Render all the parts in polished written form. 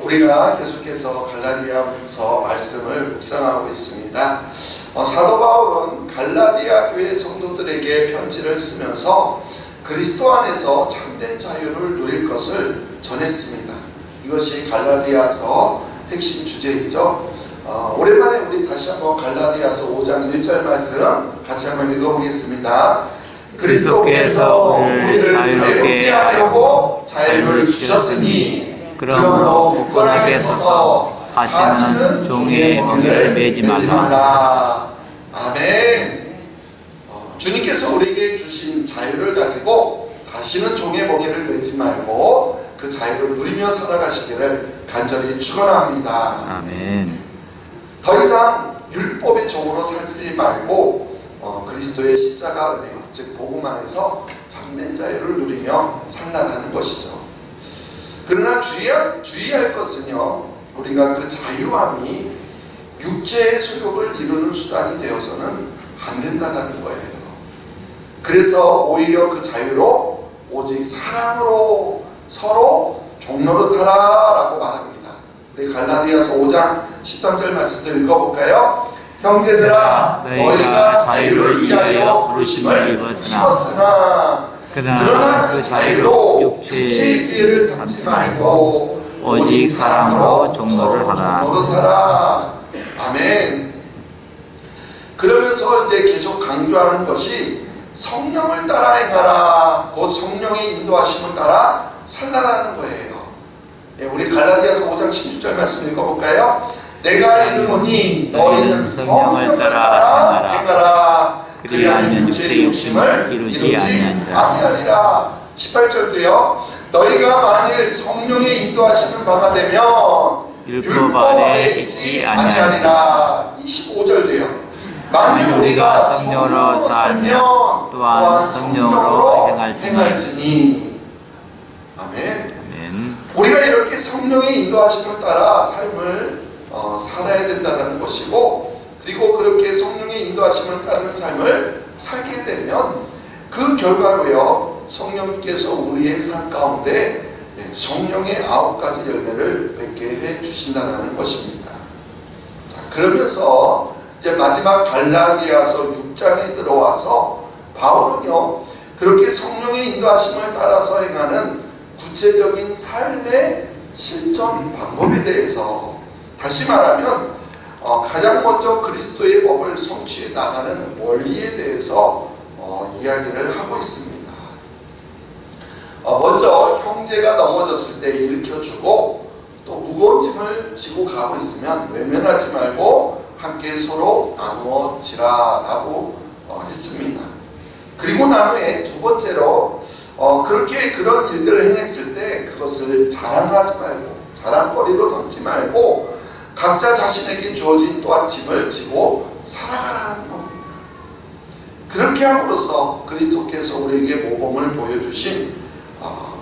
우리가 계속해서 갈라디아서 말씀을 묵상하고 있습니다. 사도 바울은 갈라디아 교회 성도들에게 편지를 쓰면서 그리스도 안에서 참된 자유를 누릴 것을 전했습니다. 이것이 갈라디아서 핵심 주제이죠. 오랜만에 우리 다시 한번 갈라디아서 5장 1절 말씀 같이 한번 읽어보겠습니다. 그리스도께서 우리를 자유롭게 하려고 자유를 주셨으니 그러므로 굳건하게 서서 다시는 종의 멍에를 매지 말라. 아멘. 주님께서 우리에게 주신 자유를 가지고 다시는 종의 멍에를 매지 말고 그 자유를 누리며 살아가시기를 간절히 축원합니다. 아멘. 더 이상 율법의 종으로 살지 말고 그리스도의 십자가 은혜, 즉 복음 안에서 참된 자유를 누리며 살라는 것이죠. 그러나 주의할 것은요, 우리가 그 자유함이 육체의 소욕을 이루는 수단이 되어서는 안 된다는 거예요. 그래서 오히려 그 자유로 오직 사랑으로 서로 종노릇하라라고 말합니다. 우리 갈라디아서 5장 13절 말씀을 읽어볼까요? 형제들아, 너희가 자유를 위하여 부르심을 입었으나 그러나 그 자유로 육체의 기회를 삼지 말고 오직 사랑으로 종노를 하라. 아멘. 그러면서 이제 계속 강조하는 것이 성령을 따라 행하라. 곧 성령의 인도하심을 따라 살라라는 거예요. 우리 갈라디아서 5장 16절 말씀 읽어볼까요? 내가 이르노니 너희는 성령을 따라 행하라. 그리하면 육체의 욕심을 이루지 아니하리라. 18절도요. 너희가 만일 성령의 인도하시는 바가 되면 율법 아래 있지 아니하리라. 25절도요. 만일 우리가 성령으로 살면 또한 성령으로 행할지니. 아멘. 우리가 이렇게 성령의 인도하심을 따라 삶을 살아야 된다는 것이고, 그리고 그렇게 성령의 인도하심을 따르는 삶을 살게 되면 그 결과로요, 성령께서 우리의 삶 가운데 성령의 9가지 열매를 맺게 해 주신다는 것입니다. 자, 그러면서 이제 마지막 갈라디아서 6장에 들어와서 바울은요, 그렇게 성령의 인도하심을 따라서 행하는 구체적인 삶의 실천 방법에 대해서, 다시 말하면 가장 먼저 그리스도의 법을 성취해 나가는 원리에 대해서 이야기를 하고 있습니다. 먼저 형제가 넘어졌을 때 일으켜주고, 또 무거운 짐을 지고 가고 있으면 외면하지 말고 함께 서로 나누어지라라고 했습니다. 그리고 난 후에 두 번째로 그렇게 그런 일들을 행했을 때 그것을 자랑하지 말고, 자랑거리로 삼지 말고 각자 자신에게 주어진 또한 짐을 지고 살아가라는 겁니다. 그렇게 함으로써 그리스도께서 우리에게 모범을 보여주신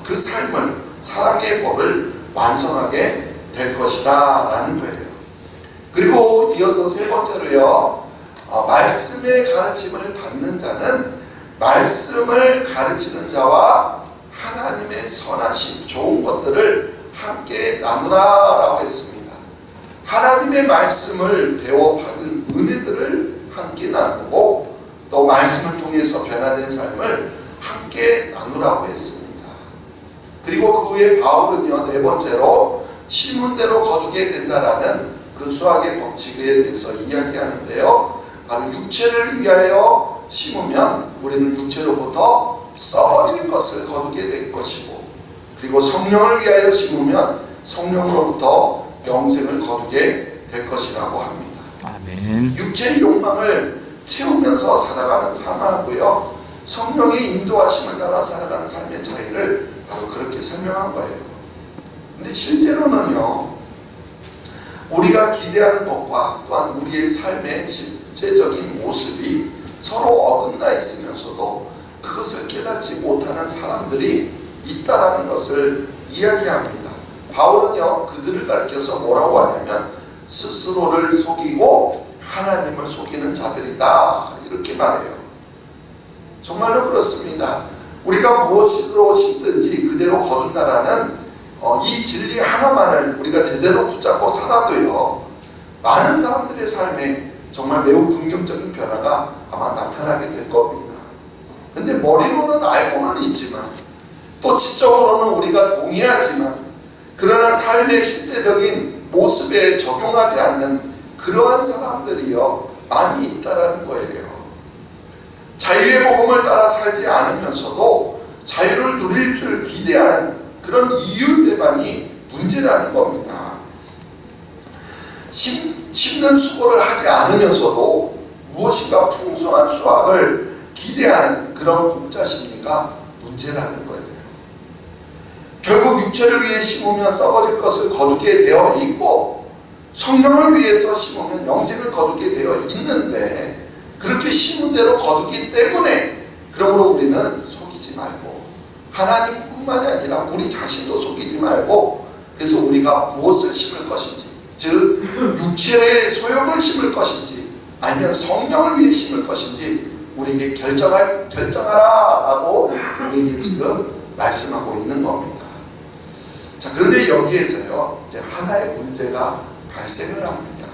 그 삶을, 사랑의 법을 완성하게 될 것이다 라는 거예요. 그리고 이어서 세 번째로요, 말씀의 가르침을 받는 자는 말씀을 가르치는 자와 하나님의 선하신 좋은 것들을 함께 나누라 라고 했습니다. 하나님의 말씀을 배워받은 은혜들을 함께 나누고, 또 말씀을 통해서 변화된 삶을 함께 나누라고 했습니다. 그리고 그 후에 바울은요, 네 번째로 심은대로 거두게 된다라는 그 수학의 법칙에 대해서 이야기하는데요, 바로 육체를 위하여 심으면 우리는 육체로부터 썩어질 것을 거두게 될 것이고, 그리고 성령을 위하여 심으면 성령으로부터 영생을 거두게 될 것이라고 합니다. 아멘. 육체의 욕망을 채우면서 살아가는 삶하고요, 성령의 인도하심을 따라 살아가는 삶의 차이를 바로 그렇게 설명한 거예요. 근데 실제로는요, 우리가 기대하는 것과 또한 우리의 삶의 실제적인 모습이 서로 어긋나 있으면서도 그것을 깨닫지 못하는 사람들이 있다라는 것을 이야기합니다. 바울은요, 그들을 가리켜서 뭐라고 하냐면 스스로를 속이고 하나님을 속이는 자들이다 이렇게 말해요. 정말로 그렇습니다. 우리가 무엇으로 심든지 그대로 거둔다라는 이 진리 하나만을 우리가 제대로 붙잡고 살아도요, 많은 사람들의 삶에 정말 매우 긍정적인 변화가 아마 나타나게 될 겁니다. 근데 머리로는 알고는 있지만, 또 지적으로는 우리가 동의하지만, 그러나 삶의 실제적인 모습에 적용하지 않는 그러한 사람들이요, 많이 있다라는 거예요. 자유의 복음을 따라 살지 않으면서도 자유를 누릴 줄 기대하는 그런 이율배반이 문제라는 겁니다. 심는 수고를 하지 않으면서도 무엇인가 풍성한 수확을 기대하는 그런 공짜 심리가 문제라는 거예요. 결국 육체를 위해 심으면 썩어질 것을 거두게 되어 있고, 성령을 위해서 심으면 영생을 거두게 되어 있는데, 그렇게 심은 대로 거두기 때문에, 그러므로 우리는 속이지 말고, 하나님뿐만이 아니라 우리 자신도 속이지 말고, 그래서 우리가 무엇을 심을 것인지, 즉 육체의 소욕을 심을 것인지 아니면 성령을 위해 심을 것인지 우리에게 결정하라라고 우리에게 지금 말씀하고 있는 겁니다. 자, 그런데 여기에서요, 이제 하나의 문제가 발생을 합니다.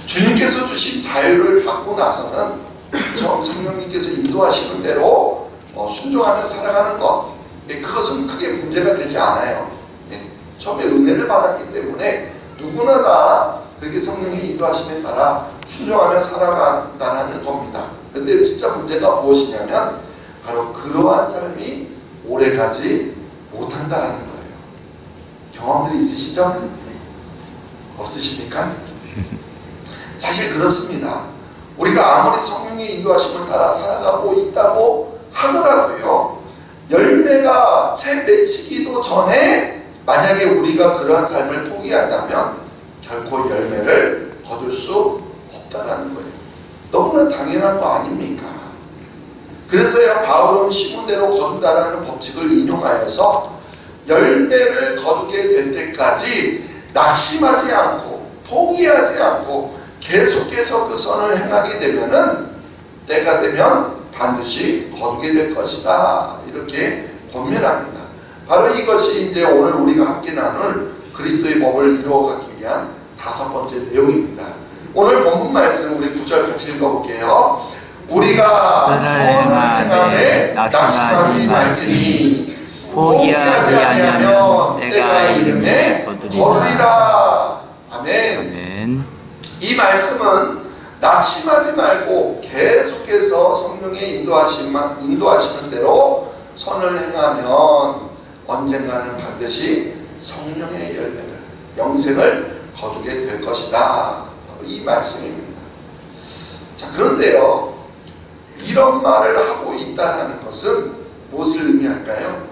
주님께서 주신 자유를 받고 나서는 처음 성령님께서 인도하시는 대로 순종하며 살아가는 것, 그것은 크게 문제가 되지 않아요. 처음에 은혜를 받았기 때문에 누구나 다 그렇게 성령의 인도하심에 따라 순종하며 살아간다는 겁니다. 그런데 진짜 문제가 무엇이냐면 바로 그러한 삶이 오래가지 못한다는 거예요. 경험들이 있으시죠? 없으십니까? 사실 그렇습니다. 우리가 아무리 성령의 인도하심을 따라 살아가고 있다고 하더라도요, 열매가 채 맺히기도 전에 만약에 우리가 그러한 삶을 포기한다면 결코 열매를 거둘 수 없다라는 거예요. 너무나 당연한 거 아닙니까? 그래서요, 바울은 심은 대로 거둔다라는 법칙을 인용하여서 열매를 거두게 될 때까지 낙심하지 않고 포기하지 않고 계속해서 그 선을 행하게 되면은 때가 되면 반드시 거두게 될 것이다, 이렇게 권면합니다. 바로 이것이 이제 오늘 우리가 함께 나눌 그리스도의 법을 이루어가기 위한 5번째 내용입니다. 오늘 본문 말씀 우리 9절 같이 읽어볼게요. 우리가 선을 행하되 낙심하지 말지니 포기하지 아니하면 때가 이르매 거두리라. 아멘. 이 말씀은 낙심하지 말고 계속해서 성령의 인도하시는 대로 선을 행하면 언젠가는 반드시 성령의 열매를, 영생을 거두게 될 것이다, 바로 이 말씀입니다. 자, 그런데요, 이런 말을 하고 있다는 것은 무엇을 의미할까요?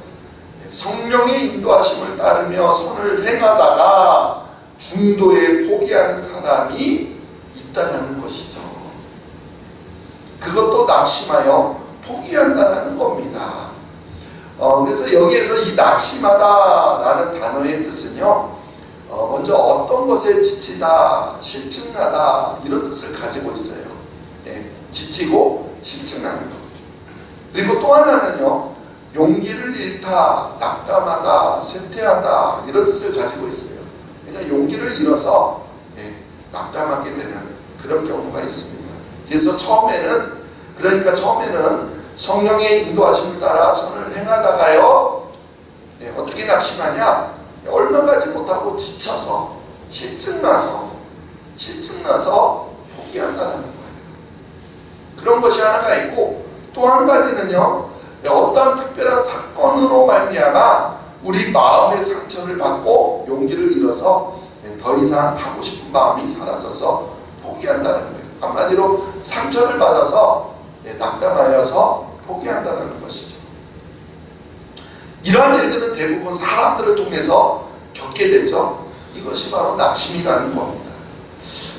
성령의 인도하심을 따르며 선을 행하다가 중도에 포기하는 사람이 있다는 것이죠. 그것도 낙심하여 포기한다는 겁니다. 그래서 여기에서 이 낙심하다라는 단어의 뜻은요, 먼저 어떤 것에 지치다, 실증나다, 이런 뜻을 가지고 있어요. 지치고 실증나는 것. 그리고 또 하나는요, 용기를 잃다, 낙담하다, 쇠퇴하다, 이런 뜻을 가지고 있어요. 그냥 용기를 잃어서 낙담하게 되는 그런 경우가 있습니다. 그래서 처음에는 성령의 인도하심을 따라 선을 행하다가요, 어떻게 낙심하냐? 얼마 가지 못하고 지쳐서 실증나서 포기한다는 거예요. 그런 것이 하나가 있고, 또 한 가지는요, 어떤 특별한 사건으로 말미암아 우리 마음의 상처를 받고 용기를 잃어서 더 이상 하고 싶은 마음이 사라져서 포기한다는 거예요. 한마디로 상처를 받아서 낙담하여서 포기한다는 것이죠. 이러한 일들은 대부분 사람들을 통해서 겪게 되죠. 이것이 바로 낙심이라는 겁니다.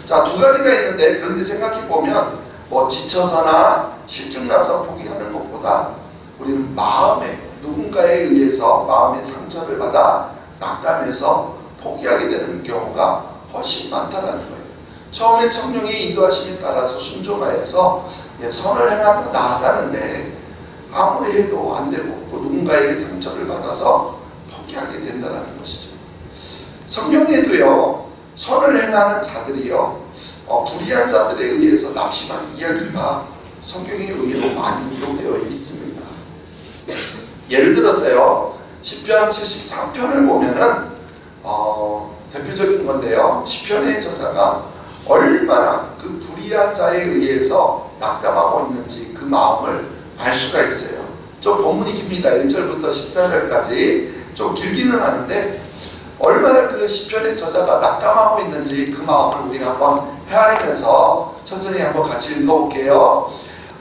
자, 두 가지가 있는데, 그런데 생각해보면 지쳐서나 실증나서 포기하는 것보다 우리는 마음에, 누군가에 의해서 마음의 상처를 받아 낙담해서 포기하게 되는 경우가 훨씬 많다는 거예요. 처음에 성령의 인도하심에 따라서 순종하여서 선을 행하며 나아가는데 아무리 해도 안 되고 또 누군가에게 상처를 받아서 포기하게 된다는 성경에도요, 선을 행하는 자들이요, 불의한 자들에 의해서 낙심한 이야기가 성경에 의외로 많이 기록되어 있습니다. 예를 들어서요, 시편 73편을 보면은 대표적인 건데요, 시편의 저자가 얼마나 그 불의한 자에 의해서 낙담하고 있는지 그 마음을 알 수가 있어요. 좀 본문이 깁니다. 1절부터 14절까지 좀 길기는 하는데 얼마나 그 시편의 저자가 낙담하고 있는지 그 마음을 우리가 한번 헤아리면서 천천히 한번 같이 읽어볼게요.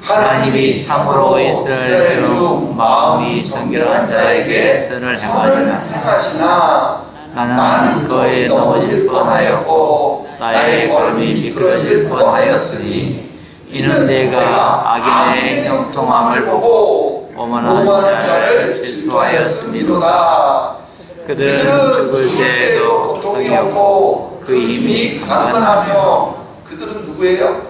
하나님이 참으로 이스라엘 중 마음이 정결한 자에게 선을 행하시나 나는 그에 넘어질 뻔하였고 나의 걸음이 미끄러질 뻔하였으니 이는 내가 악인의 형통함을 보고 오만한 자를 질투하였음이로다. 그들은 죽을 때에도 고통이 없고 그 힘이 강건하며. 그들은 누구예요?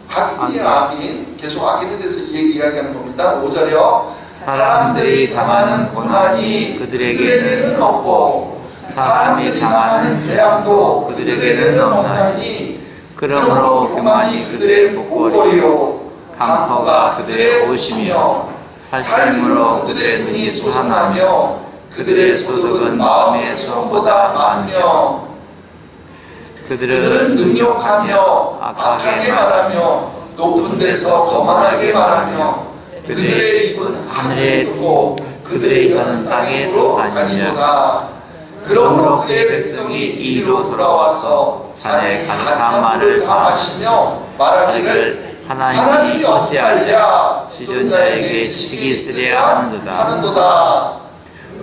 악인이에요. 악인. 계속 악인에 대해서 이야기하는 겁니다. 5절이요. 사람들이 당하는 고난이 그들에게는 없고 사람들이 당하는 재앙도 그들에게는 없나니 그러므로 교만이 그들의 목걸이요 강포가 그들의 옷이며 살찜으로 그들의 눈이 솟아나며 그들의 소득은 마음의 소원보다 많으며 그들은 능욕하며 악하게 말하며 높은 데서 거만하게 말하며 그들의 입은 하늘에 두고 그들의 혀는 땅에 다니도다. 그러므로 그의 백성이 이리로 돌아와서 잔에 가득한 말을 다 마시며 말하기를 하나님이 어찌하랴 지존자에게 지식이 있으랴 하는도다.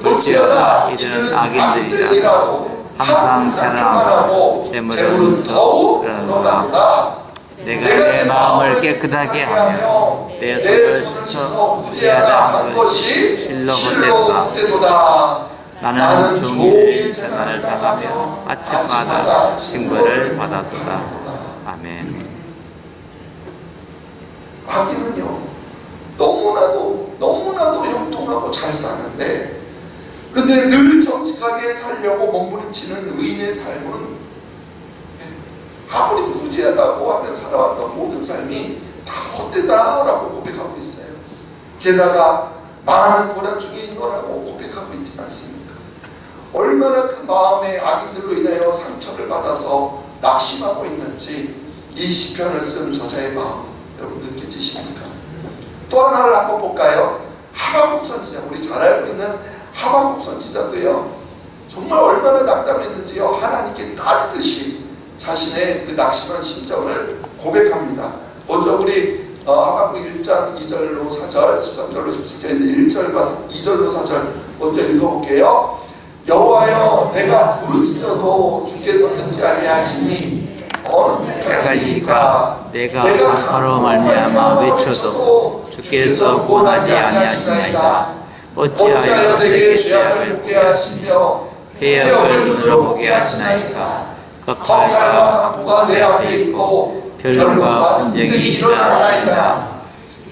볼지어다 이들은 악인들이라도 항상 자랑하고 재물은 더욱 늘어나도다. 내가 내 마음을 깨끗하게 하며 내 손을 씻어 무죄하다 한 것이 실로 헛되도다. 나는 종일 재난을 당하며 아침마다 징벌을 받았도다. 아멘. 악인은요, 너무나도 형통하고 잘 사는데, 그런데 늘 정직하게 살려고 몸부림치는 의인의 삶은 아무리 무지하다고 하면 살아왔던 모든 삶이 다 헛되다라고 고백하고 있어요. 게다가 많은 고난 중에 있노라고 고백하고 있지 않습니까? 얼마나 그 마음의 악인들로 인하여 상처를 받아서 낙심하고 있는지 이 시편을 쓴 저자의 마음 여러분 느껴지십니까? 또 하나를 한번 볼까요? 하박국 선지자, 우리 잘 알고 있는 하박국 선지자도요, 정말 얼마나 낙담했는지요, 하나님께 따지듯이 자신의 그 낙심한 심정을 고백합니다. 먼저 우리 하박국 1장 2절로 4절, 13절로 17절인데 1절과 2절로 4절 먼저 읽어볼게요. 여호와여, 내가 부르짖어도 주께서 듣지 아니하시니 어느 때까지이까 내가 강파로 말미암아 외쳐도 주께서 구원하지 아니하시나이다. 어찌하여 내게 죄악을 보게 하시며 회역을 눈으로 보게 하시나이까. 겁탈과 강포가 내 앞에 있고 변론과 분쟁이 일어났나이다.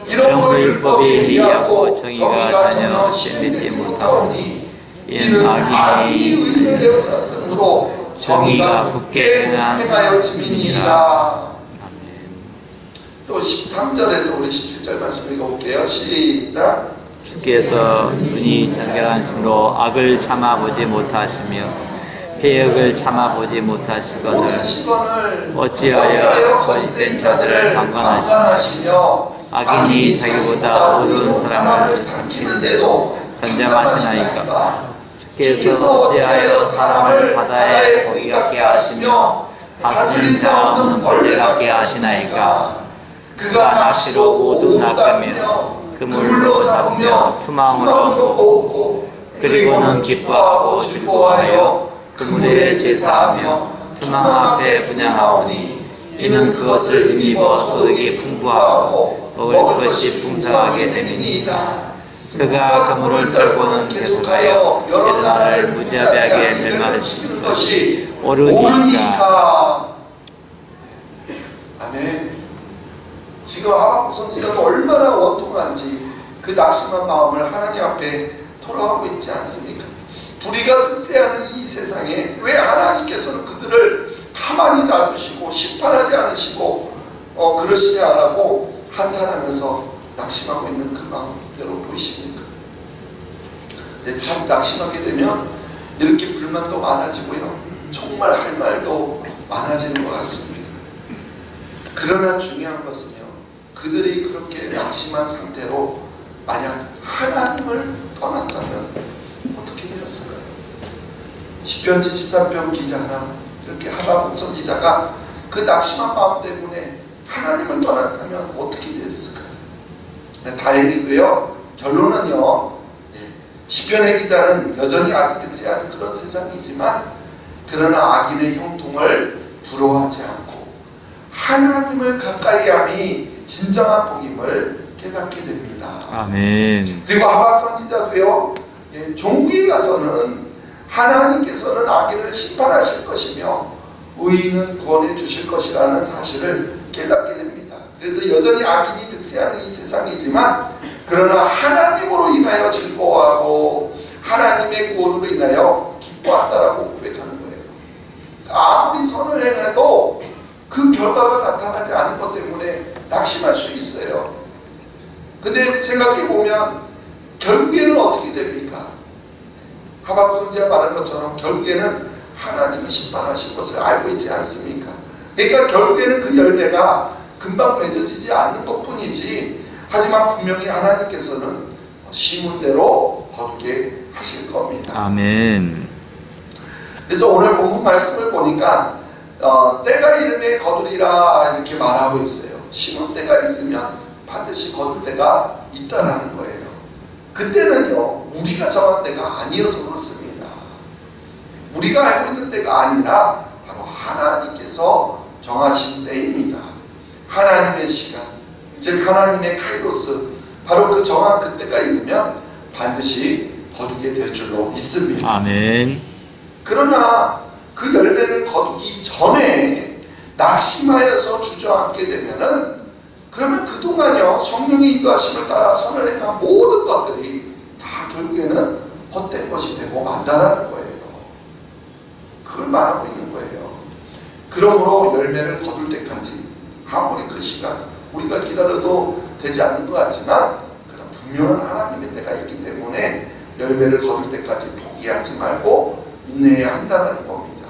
이러므로 율법이 해이하고 정의가 전혀 실리지 못하오니 이는 악인이 의를 내어쌌으므로 정의가 굳게 행하여 짐이니이다. 또 13절에서 우리 17절 말씀 읽어볼게요. 시작. 주께서 눈이 정결하심으로 악을 참아보지 못하시며 패역을 참아보지 못하시거늘 어찌하여 거짓된 자들을 강권하시며 악인이 자기보다 어두운 사람을 삼키는데도 잠잠하시나이까. 주께서 어찌하여 사람을 바다에 고기 같게 하시며 다스린 자 없는 벌레 같게 하시나이까. 그가 낚시로 모두 낚으며 그물로 잡으며 투망으로 모으고 그리고는 기뻐하고 즐거워하여 그물에 제사하며 투망 앞에 분향하오니 이는 그것을 힘입어 소득이 풍부하고 먹을 것이 풍성하게 됨이니이다. 그가 그물을 떨고는 계속하여 여러 나라를 무자비하게 멸망시키는 것이 옳으니까. 아멘. 지금 하박국 선지자가 얼마나 원통한지 그 낙심한 마음을 하나님 앞에 토로하고 있지 않습니까? 불의가 득세하는 이 세상에 왜 가만히 놔두시고 심판하지 않으시고 그러시냐라고 한탄하면서 낙심하고 있는 그 마음 여러분 보이십니까? 참 낙심하게 되면 이렇게 불만도 많아지고요, 정말 할 말도 많아지는 것 같습니다. 그러나 중요한 것은요, 그들이 그렇게 낙심한 상태로 만약 하나님을 떠났다면 어떻게 되었을까요? 시편 73편 기자나 이렇게 하박국 선지자가 그 낙심한 마음 때문에 하나님을 떠났다면 어떻게 됐을까요? 다행히도요, 결론은요, 시편의 기자는 여전히 악이 득세하는 그런 세상이지만 그러나 악인의 형통을 부러워하지 않고 하나님을 가까이함이 진정한 복임을 깨닫게 됩니다. 아멘. 그리고 하박 선지자도요, 종국에 가서는 하나님께서는 악인을 심판하실 것이며 의인은 구원해 주실 것이라는 사실을 깨닫게 됩니다. 그래서 여전히 악인이 득세하는 이 세상이지만 그러나 하나님으로 인하여 즐거워하고 하나님의 구원으로 인하여 기뻐한다라고 고백하는 거예요. 아무리 선을 행해도 그 결과가 나타나지 않은 것 때문에 낙심할 수 있어요. 근데 생각해보면 결국에는 어떻게 됩니까? 하박국 선지자가 말한 것처럼 결국에는 하나님이 심판하실 것을 알고 있지 않습니까? 그러니까 결국에는 그 열매가 금방 맺어지지 않는 것뿐이지, 하지만 분명히 하나님께서는 심은 대로 거두게 하실 겁니다. 아멘. 그래서 오늘 본문 말씀을 보니까 때가 이르매 거두리라 이렇게 말하고 있어요. 심은 때가 있으면 반드시 거둘 때가 있다라는 거예요. 그때는요, 우리가 정한 때가 아니어서 그렇습니다. 우리가 알고 있는 때가 아니라 바로 하나님께서 정하신 때입니다. 하나님의 시간, 즉 하나님의 카이로스, 바로 그 정한 그때가 이르면 반드시 거두게 될 줄로 믿습니다. 아멘. 그러나 그 열매를 거두기 전에 낙심하여서 주저앉게 되면은, 그러면 그동안요 성령의 인도하심을 따라 선을 행한 모든 것들이 다 결국에는 헛된 것이 되고 만다라는 거예요. 그걸 말하고 있는 거예요. 그러므로 열매를 거둘 때까지 아무리 그 시간 우리가 기다려도 되지 않는 것 같지만 그런 분명한 하나님의 때가 있기 때문에 열매를 거둘 때까지 포기하지 말고 인내해야 한다는 겁니다.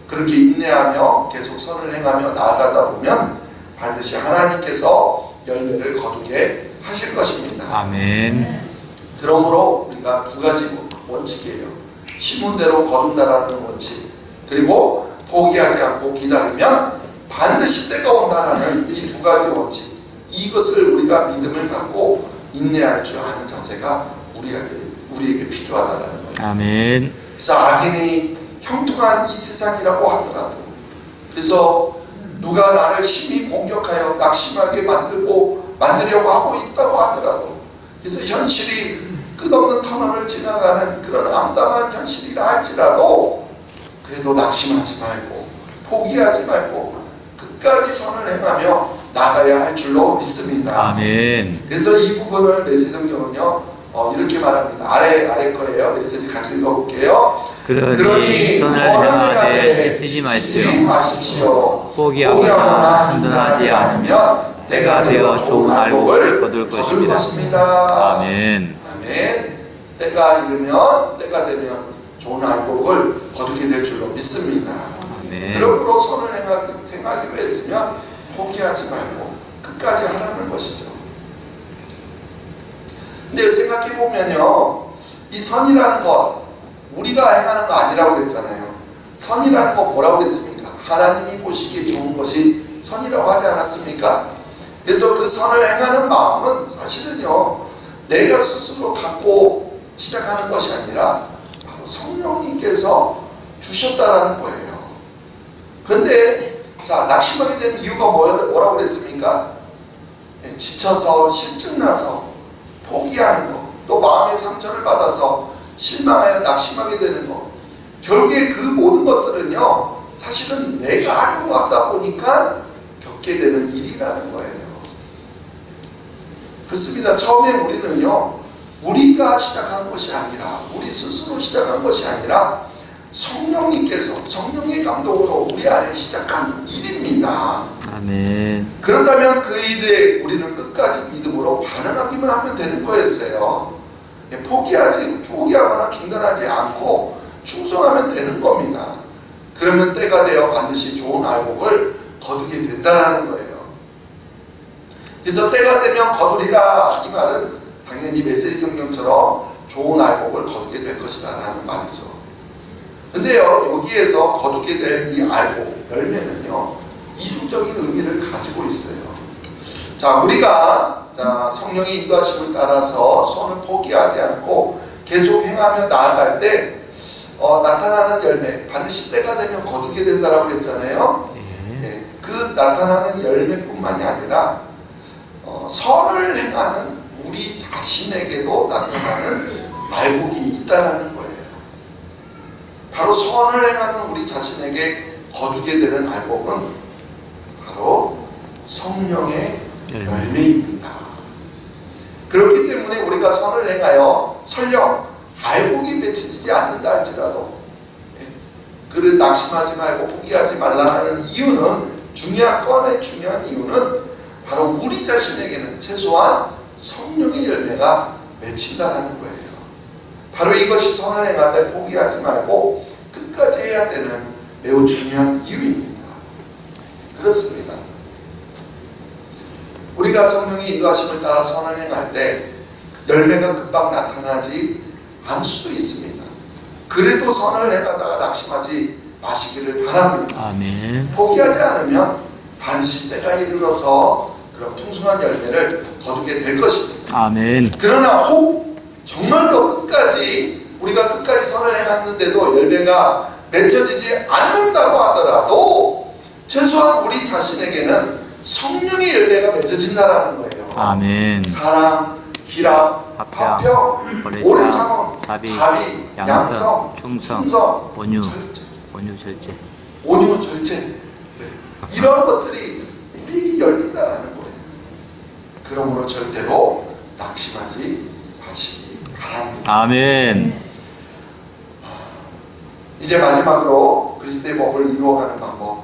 그렇게 인내하며 계속 선을 행하며 나아가다 보면 반드시 하나님께서 열매를 거두게 하실 것입니다. 아멘. 그러므로 우리가 두 가지 원칙이에요. 심은 대로 거둔다라는 원칙, 그리고 포기하지 않고 기다리면 반드시 때가 온다라는 이 두 가지 원칙, 이것을 우리가 믿음을 갖고 인내할 줄 아는 자세가 우리에게 필요하다라는 거예요. 아멘. 그래서 악인이 형통한 이 세상이라고 하더라도, 그래서 누가 나를 심히 공격하여 낙심하게 만들려고 하고 있다고 하더라도, 그래서 현실이 끝없는 터널을 지나가는 그런 암담한 현실이라 할지라도 그래도 낙심하지 말고 포기하지 말고 끝까지 선을 행하며 나가야 할 줄로 믿습니다. 아멘. 그래서 이 부분을 메시지 성경은요 이렇게 말합니다. 아래 거예요. 메시지 같이 읽어볼게요. 그러니 선을 행하되 지치지 마십시오. 포기하거나 중단하지 않으면 때가 되어 좋은 알곡을 거둘 것입니다. 아멘. 아멘. 때가 이르면, 때가 되면 좋은 알곡을 거두게 될 줄로 믿습니다. 아멘. 그러므로 선을 행하기로 했으면 포기하지 말고 끝까지 하라는 것이죠. 근데 생각해보면요, 이 선이라는 것 우리가 행하는 거 아니라고 그랬잖아요. 선이라는 거 뭐라고 그랬습니까? 하나님이 보시기에 좋은 것이 선이라고 하지 않았습니까? 그래서 그 선을 행하는 마음은 사실은요, 내가 스스로 갖고 시작하는 것이 아니라 바로 성령님께서 주셨다라는 거예요. 그런데 자, 낙심하게 된 이유가 뭐라고 그랬습니까? 지쳐서 실증나서 포기하는 거, 또 마음의 상처를 받아서 실망하여 낙심하게 되는 거, 결국에 그 모든 것들은요 사실은 내가 하려고 하다 보니까 겪게 되는 일이라는 거예요. 그렇습니다. 처음에 우리는요, 우리가 시작한 것이 아니라, 우리 스스로 시작한 것이 아니라 성령님께서 성령의 감동으로 우리 안에 시작한 일입니다. 아멘. 그렇다면 그 일에 우리는 끝까지 믿음으로 반응하기만 하면 되는 거였어요. 포기하거나 중단하지 않고 충성하면 되는 겁니다. 그러면 때가 되어 반드시 좋은 알곡을 거두게 된다는 거예요. 그래서 때가 되면 거두리라, 이 말은 당연히 메시지 성경처럼 좋은 알곡을 거두게 될 것이다 라는 말이죠. 근데요, 여기에서 거두게 될 이 알곡, 열매는요, 이중적인 의미를 가지고 있어요. 자, 우리가 성령의 인도하심을 따라서 손을 포기하지 않고 계속 행하며 나아갈 때 나타나는 열매, 반드시 때가 되면 거두게 된다라고 했잖아요. 네, 그 나타나는 열매뿐만이 아니라 선을 행하는 우리 자신에게도 나타나는 알곡이 있다라는 거예요. 바로 선을 행하는 우리 자신에게 거두게 되는 알곡은 바로 성령의 열매입니다. 그렇기 때문에 우리가 선을 행하여 설령 알곡이 맺히지 않는다 할지라도 그를 낙심하지 말고 포기하지 말라는 이유는 또 하나의 중요한 이유는 바로 우리 자신에게는 최소한 성령의 열매가 맺힌다는 거예요. 바로 이것이 선을 행하되 포기하지 말고 끝까지 해야 되는 매우 중요한 이유입니다. 그렇습니다. 우리가 성령의 인도하심을 따라 선을 행할 때 열매가 금방 나타나지 않을 수도 있습니다. 그래도 선을 행하다가 낙심하지 마시기를 바랍니다. 아멘. 포기하지 않으면 반드시 때가 이르러서 그런 풍성한 열매를 거두게 될 것입니다. 아멘. 그러나 혹 정말로 우리가 끝까지 선을 행했는데도 열매가 맺혀지지 않는다고 하더라도 최소한 우리 자신에게는 성령의 열매가 맺어진다라는 거예요. 아멘. 사랑, 희락, 화평, 오래 참음, 자비, 양성, 충성, 온유, 절제. 온유, 절제. 이런 것들이 우리에게 열린다라는 거예요. 그러므로 절대로 낙심하지 마시기 바랍니다. 아멘. 이제 마지막으로 그리스도의 법을 이루어가는 방법,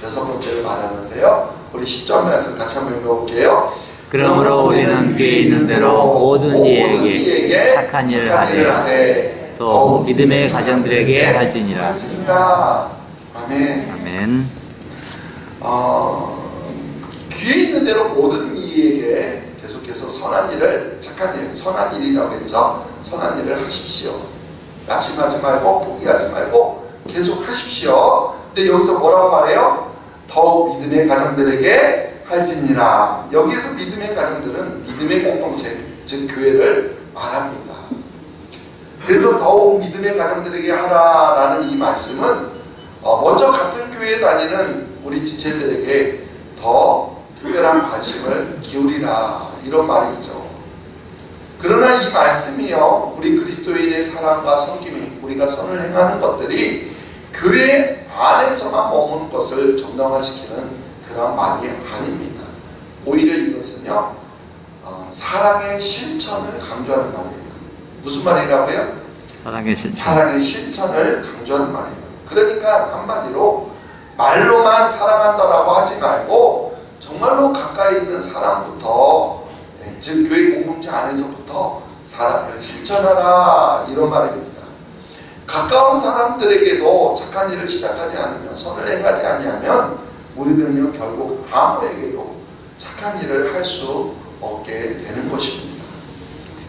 여섯 번째를 말하는데요. 우리 10절 말씀 같이 한번 읽어볼게요. 그러므로 우리는 귀에 있는 대로 모든 이에게 착한 일을 하되 또 믿음의 가정들에게 할지니라. 아멘. 아멘. 귀에 있는 대로 모든 이에게 계속해서 선한 일을, 착한 일, 선한 일이라고 했죠. 선한 일을 하십시오. 낙심하지 말고 포기하지 말고 계속 하십시오. 근데 여기서 뭐라고 말해요? 더욱 믿음의 가정들에게 할지니라. 여기에서 믿음의 가정들은 믿음의 공동체, 즉 교회를 말합니다. 그래서 더욱 믿음의 가정들에게 하라라는 이 말씀은 먼저 같은 교회에 다니는 우리 지체들에게 더 특별한 관심을 기울이라, 이런 말이죠. 그러나 이 말씀이요, 우리 그리스도인의 사랑과 섬김이, 우리가 선을 행하는 것들이 교회 안에서만 머무는 것을 정당화시키는 그런 말이 아닙니다. 오히려 이것은요, 사랑의 실천을 강조하는 말이에요. 무슨 말이라고요? 사랑의 실천을 강조하는 말이에요. 그러니까 한마디로 말로만 사랑한다라고 하지 말고 정말로 가까이 있는 사람부터, 즉 교회 공동체 안에서부터 사랑을 실천하라, 이런 말입니다. 가까운 사람들에게도 착한 일을 시작하지 않으면, 선을 행하지 아니하면 우리는요 결국 아무에게도 착한 일을 할 수 없게 되는 것입니다.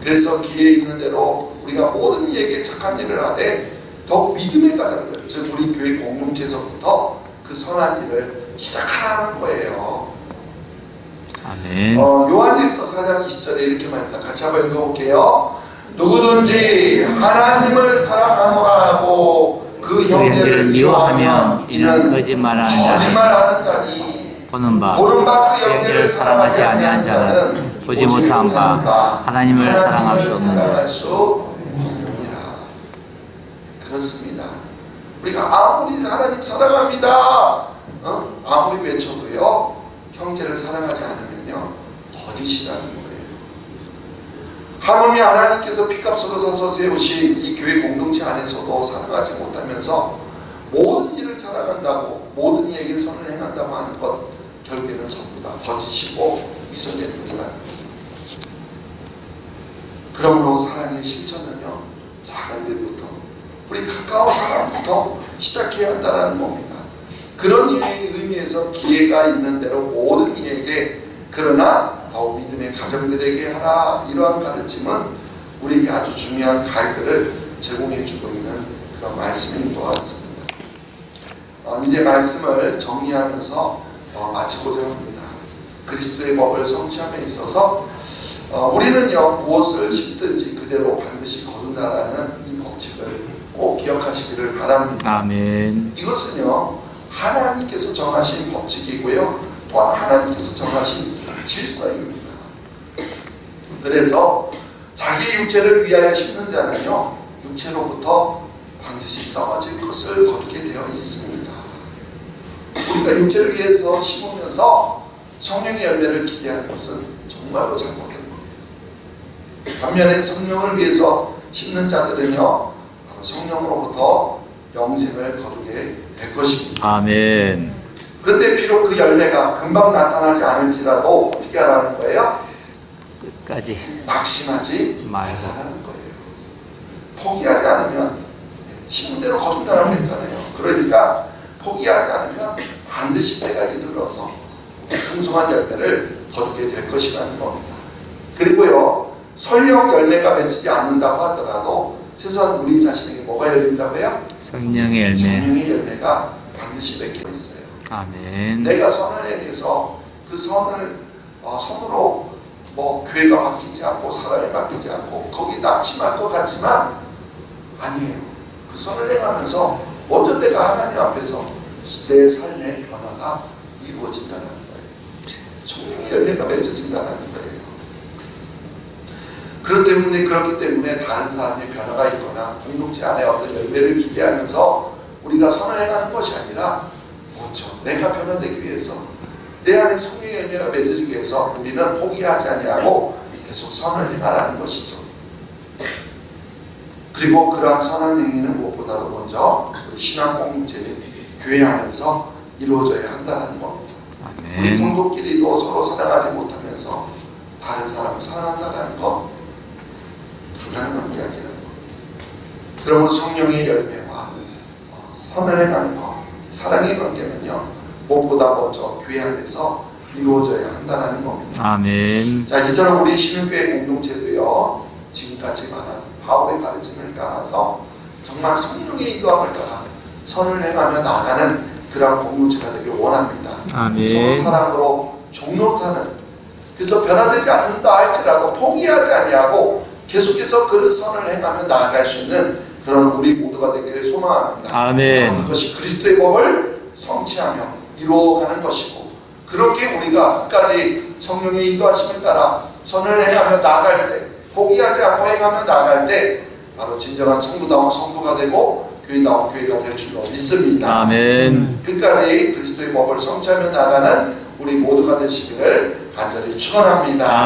그래서 귀에 있는 대로 우리가 모든 이에게 착한 일을 하되 더욱 믿음의 가정들, 즉 우리 교회 공동체에서부터 그 선한 일을 시작하라는 거예요. 아멘. 요한일서 4장 20절에 이렇게 말합니다. 같이 한번 읽어볼게요. 누구든지 하나님을 사랑하노라 하고 그 형제를 미워하면 이는 거짓말하는 자니 보는 바 그 형제를 사랑하지 아니한 자는 보지 못한 바 하나님을 사랑할 수 없느니라. 그렇습니다. 우리가 아무리 하나님 사랑합니다 아무리 외쳐도요 형제를 사랑하지 않으면요 거짓이라는 거예요. 하물며 하나님께서 피값으로 사서 세우신 이 교회 공동체 안에서도 사랑하지 못하면서 모든 일을 사랑한다고 모든 이에게 선을 행한다고 하는 것 결국에는 전부 다 거짓이고 위선된 거라는 거예요. 그러므로 사랑의 실천은요, 작은 일부터 우리 가까운 사람부터 시작해야 한다는 겁니다. 그런 의미에서 기회가 있는 대로 모든 이에게, 그러나 더욱 믿음의 가정들에게 하라, 이러한 가르침은 우리에게 아주 중요한 가이드를 제공해 주고 있는 그런 말씀인 것 같습니다. 이제 말씀을 정리하면서 마치고자 합니다. 그리스도의 법을 성취함에 있어서 우리는요, 무엇을 심든지 그대로 반드시 거둔다라는 이 법칙을 꼭 기억하시기를 바랍니다. 아멘. 이것은요, 하나님께서 정하신 법칙이고요, 또한 하나님께서 정하신 질서입니다. 그래서 자기 육체를 위하여 심는 자는요, 육체로부터 반드시 썩어질 것을 거두게 되어 있습니다. 우리가 육체를 위해서 심으면서 성령의 열매를 기대하는 것은 정말로 잘못된 거예요. 반면에 성령을 위해서 심는 자들은요, 바로 성령으로부터 영생을 거두게 될 것입니다. 아멘. 그런데 비록 그 열매가 금방 나타나지 않을지라도 어떻게 하라는 거예요? 끝까지 낙심하지 말라. 말라는 거예요. 포기하지 않으면 심은 대로 거둔다라고 했잖아요. 그러니까 포기하지 않으면 반드시 때가 이르러서 풍성한 열매를 거두게 될 것이라는 겁니다. 그리고요, 설령 열매가 맺히지 않는다고 하더라도 최소한 우리 자신에게 뭐가 열린다고요? 성령의 열매. 성령의 열매가 반드시 맺혀 있어요. 아멘. 내가 선을 행해서 그 선을 선으로 교회가 바뀌지 않고 사람이 바뀌지 않고 거기 낙심할 것 같지만 아니에요. 그 선을 행하면서 먼저 내가 하나님 앞에서 내 삶의 변화가 이루어진다는 거예요. 성령의 열매가 맺어진다는 거예요. 그렇기 때문에 다른 사람의 변화가 있거나 공동체 안에 어떤 열매를 기대하면서 우리가 선을 행하는 것이 아니라 먼저 내가 변화되기 위해서, 내 안에 성령의 열매가 맺어지기 위해서 우리는 포기하지 아니하고 계속 선을 행하라는 것이죠. 그리고 그러한 선한 행위는 무엇보다도 먼저 신앙 공동체, 교회 안에서 이루어져야 한다는 겁니다. 아멘. 우리 성도끼리도 서로 사랑하지 못하면서 다른 사람을 사랑한다는 것, 불가능한 이야기라는 겁니다. 그러므로 성령의 열매와 선을 행하는 것, 사랑의 관계는요, 무엇보다 먼저 교회 안에서 이루어져야 한다는 겁니다. 아멘. 자, 이처럼 우리 신일교회 공동체도요, 지금까지 말한 바울의 가르침을 따라서 정말 성령의 인도함을 따라 선을 행하며 나아가는 그러한 공동체가 되길 원합니다. 아멘. 서로 사랑으로 종로타는, 그래서 변화되지 않는다 할지라도 포기하지 아니하고 계속해서 그 선을 행하며 나아갈 수 있는 그런 우리 모두가 되기를 소망합니다. 아멘. 그것이 그리스도의 법을 성취하며 이루어가는 것이고, 그렇게 우리가 끝까지 성령의 인도하심을 따라 선을 행하며 나아갈 때, 포기하지 않고 행하며 나아갈 때 바로 진정한 성도다운 성도가 되고 교회다운 교회가 될 줄로 믿습니다. 아멘. 끝까지 그리스도의 법을 성취하며 나아가는 우리 모두가 되시기를 간절히 축원합니다.